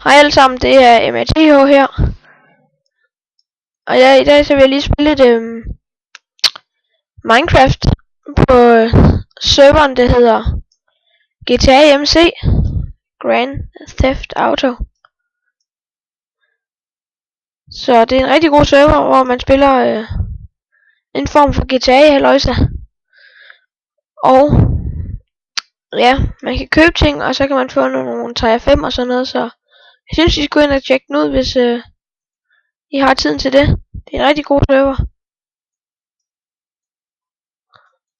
Hej alle sammen, det er MATH her. Og i dag så vil jeg lige spille lidt Minecraft på serveren, der hedder GTA MC Grand Theft Auto. Så det er en rigtig god server, hvor man spiller en form for GTA halløjsa. Og ja, man kan købe ting, og så kan man få nogle 3-5 og sådan noget, så jeg synes I skal gå ind og tjekke den ud, hvis I har tiden til det. Det er en rigtig god server.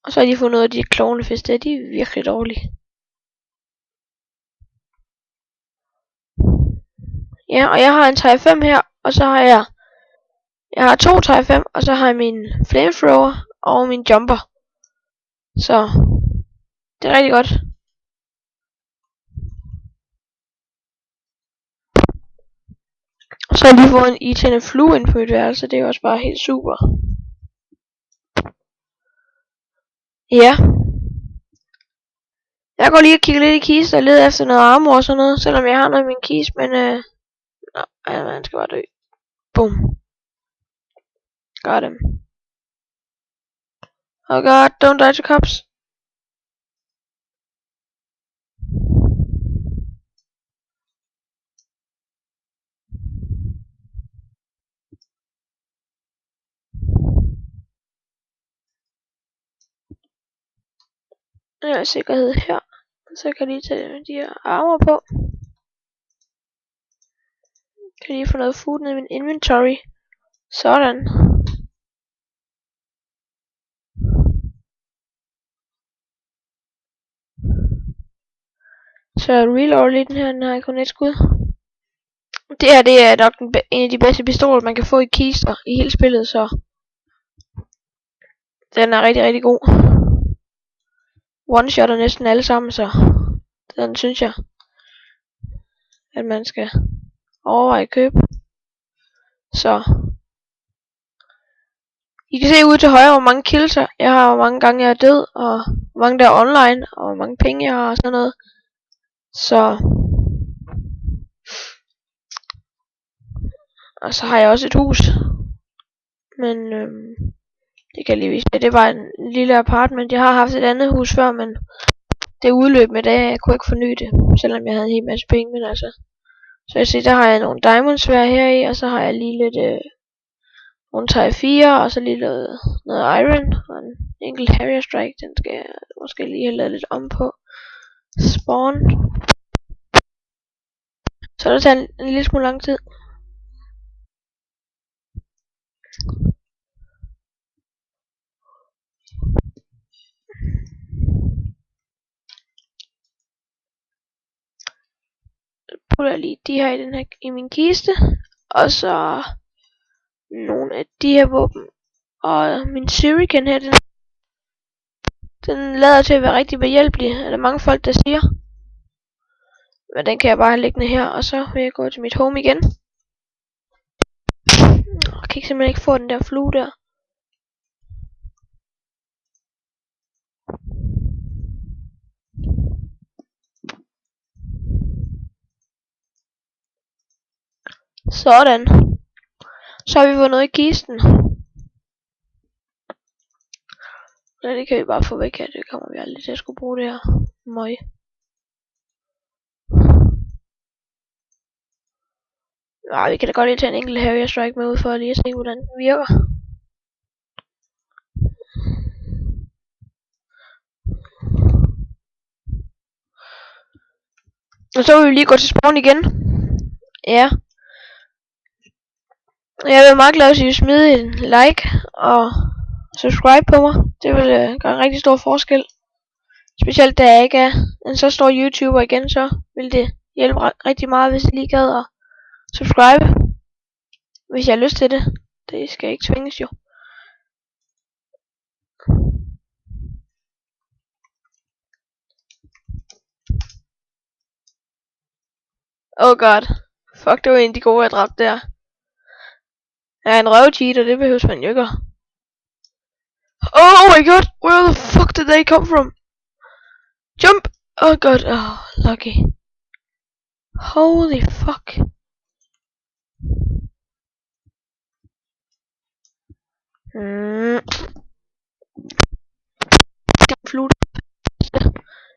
Og så har de fundet ud af de klovnefisk der, de er virkelig dårlige. Ja, og jeg har en 3-5 her, og så har jeg har 2 3-5, og så har jeg min flamethrower og min jumper. Så det er rigtig godt. Og så har jeg lige fået en irriterende flue ind på mit værelse, det er også bare helt super. Ja. Jeg går lige og kigger lidt i kisten og leder efter noget armor og sådan noget, selvom jeg har noget i min kiste, men nej, man skal bare dø. Boom. Got him. Oh god, don't die to cops. Jeg er sikkerhed her. Så kan jeg lige tage de her armor på. Kan lige få noget food ned i min inventory. Sådan. Så jeg reloader lige den her, den har jeg kun et skud. Det her, det er nok en af de bedste pistoler, man kan få i kister i hele spillet, så den er rigtig, rigtig god. One-shotter næsten alle sammen, så den synes jeg, at man skal overveje at købe. Så I kan se ude til højre, hvor mange kills jeg har, hvor mange gange jeg er død, og hvor mange der er online, og hvor mange penge jeg har og sådan noget. Så og så har jeg også et hus. Men det kan jeg lige vise. Det var en lille apartment. Jeg har haft et andet hus før, men det udløb med det. Jeg kunne ikke forny det, selvom jeg havde en hel masse penge. Men altså, så jeg ser, der har jeg nogle diamonds her i, og så har jeg lige lidt nogle 3-4, og så lige noget iron og en enkelt Harrier Strike. Den skal jeg måske lige have lavet lidt om på. Spawn. Så det tager en lille smule lang tid. Putter jeg lige de her i, i min kiste, og så nogle af de her våben, og min shuriken her, den lader til at være rigtig behjælpelig, er der mange folk der siger. Men den kan jeg bare have liggende her, og så vil jeg gå til mit home igen. Jeg kan simpelthen ikke få den der flue der. Sådan. Så har vi fået noget i kisten. Ja, det kan vi bare få væk her. Det kommer vi aldrig til at skulle bruge det her. Møg. Ja, vi kan da godt lige tage en enkelt Harrier Strike med ud for lige at se, hvordan den virker. Og så vil vi lige gå til spawn igen. Ja. Jeg vil meget glad, hvis I vil smide en like og subscribe på mig. Det vil gøre en rigtig stor forskel. Specielt da jeg ikke er en så stor YouTuber igen, så vil det hjælpe rigtig meget, hvis I lige gad at subscribe. Hvis jeg har lyst til det. Det skal ikke tvinges jo. Oh god. Fuck, det var en af de gode, jeg dræbte der. Jeg er en røvcheater, det behøves man jo ikke. Oh my god, where the fuck did they come from? Jump! Oh god, oh, lucky. Holy fuck. Flut.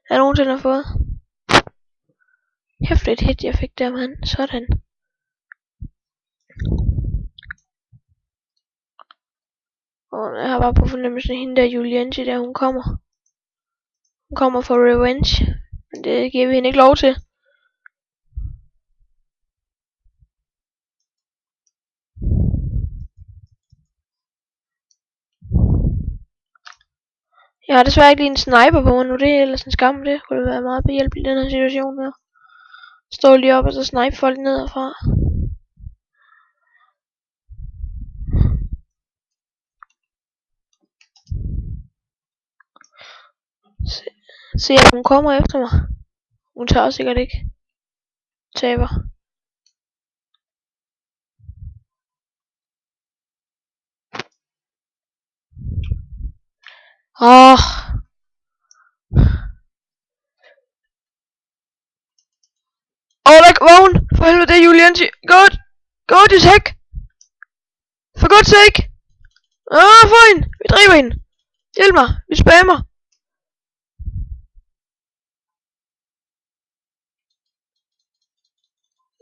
Jeg nogensinde har fået. Hæftigt hit jeg fik der, mand. Sådan. Og jeg har bare på fornemmelsen, at hende der Julianji der, hun kommer. Hun kommer for revenge. Men det giver vi hende ikke lov til. Jeg har desværre ikke lige en sniper på mig nu, det er ellers en skam, det kunne være meget behjælpeligt i den her situation her. Stå lige op og så snipe folk nedefra. Se at hun kommer efter mig. Hun tager sikkert ikke. Taber. Der vågen! For helvede, det er Julianji! Godt! Godt, is hack! For God's sake! Få hende! Vi driver hende! Hjælp mig! Vi spammer!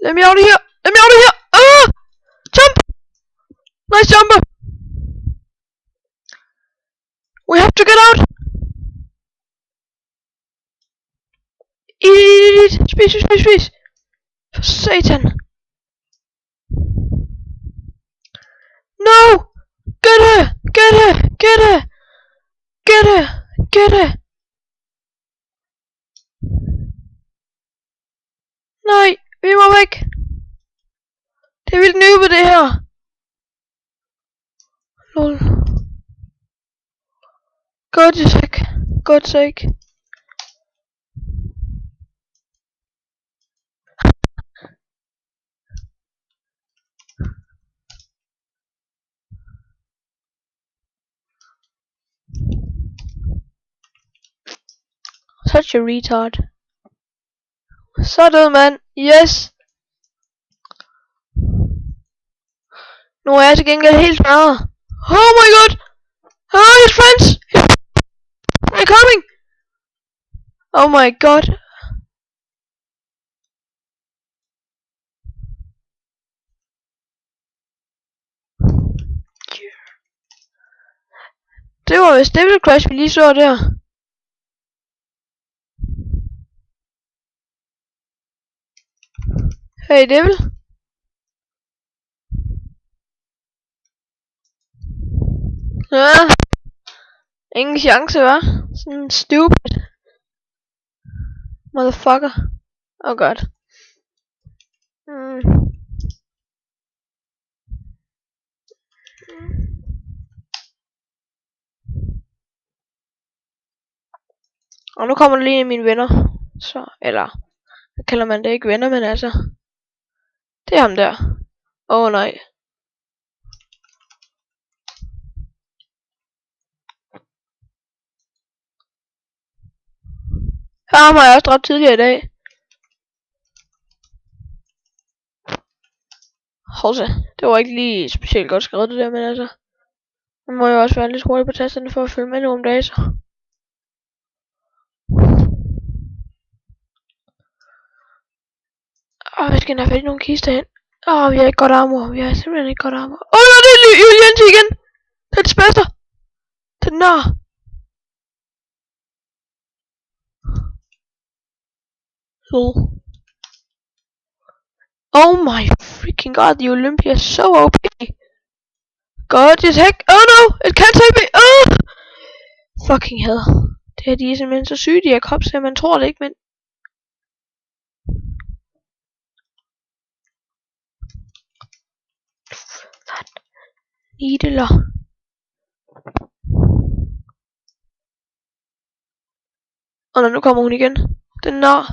Let me out of here! Let me out of here! Jump! Nice jumper! We have to get out! Eat! Spis! For Satan! No! Get her! Nej, vi må væk! Det er vildt nøbe det her! Lol. God's sake. Such a retard. Så død, mand. Yes. Nu er jeg til gengæld helt smadret. Oh my god. Oh, his friends. They're coming. Oh my god. Det var vist Devil Crash, vi lige så der. Hey Devil. Ja. Ingen chance, hva? Sådan stupid. Motherfucker. Oh god. Og nu kommer der lige en af mine venner. Så, eller, hvad kalder man det, ikke venner, men altså. Det er ham der. Nej. Ham har jeg også dræbt tidligere i dag. Hold det var ikke lige specielt godt skrevet det der, men altså. Man må jo også være lidt hurtig på tasterne for at følge med nu om dagen, så. Vi skal have fat i nogle kister hen. Vi har ikke godt armor. Vi har simpelthen ikke godt armor. Nej, det er Julianji igen! Det er det bedste! Det er nar! Oh my freaking god, the Olympia is so OP! God, just heck! Oh no! It can't take me! Fucking hell. Det her, de er simpelthen så syge, de her cops her. Man tror det ikke, men... Needler. Nu kommer hun igen. Den nar.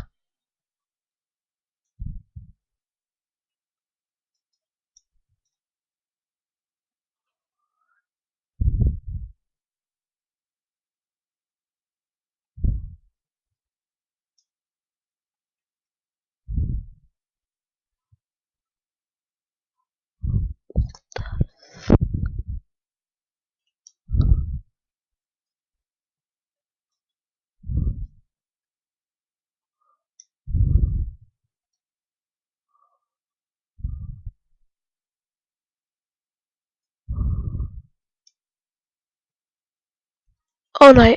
Nej.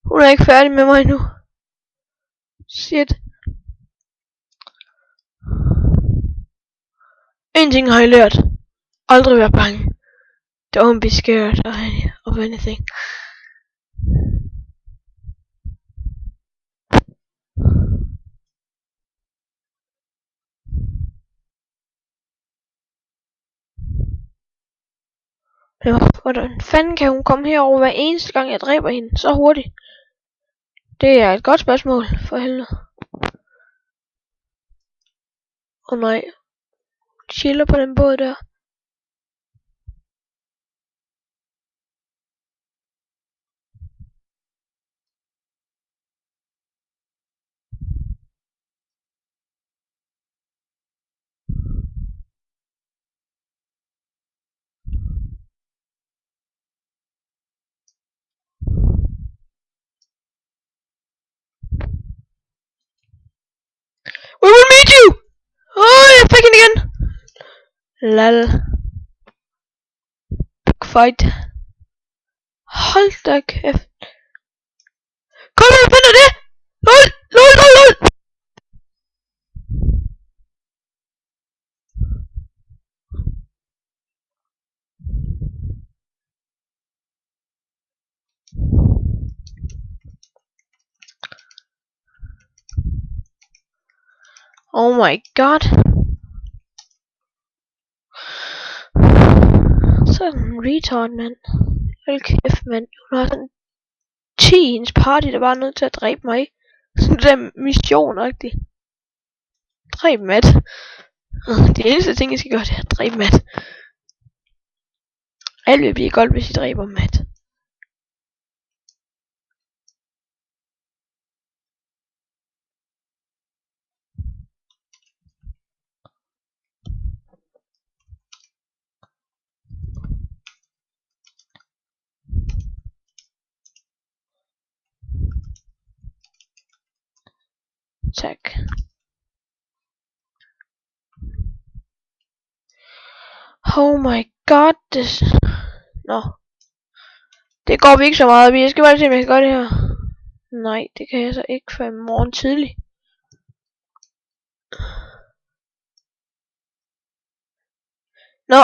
Hun er ikke færdig med mig nu. Shit. En ting har jeg lært. Aldrig være bange. Don't be scared of anything. Hvordan fanden kan hun komme herover hver eneste gang jeg dræber hende så hurtigt? Det er et godt spørgsmål, for helvede. Nej. Chiller på den båd der. We will meet you! Jeg fik hende igen! Lal. Big fight. Hold da kæft. Kom her, finder det! LOL! LOL! LOL! LOL! Oh my god. Sådan en retard, mand. Hold kæft, mand. Hun har sådan 10 i hendes party, der bare er nødt til at dræbe mig. Sådan der mission-agtigt. Dræb Matt. Det eneste ting, jeg skal gøre, det er at dræbe Matt. Alt vil blive godt, hvis I dræber Matt. Tak. Oh my god, Nå. Det går vi ikke så meget. Jeg skal bare se, om jeg kan gøre det her. Nej, det kan jeg så ikke før i morgen tidlig. Nå.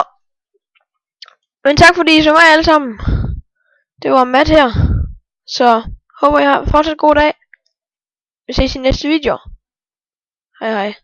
Men tak fordi I så med alle sammen. Det var Matt her. Så håber jeg har fortsat god dag. Vi ses i næste video. Hej hej.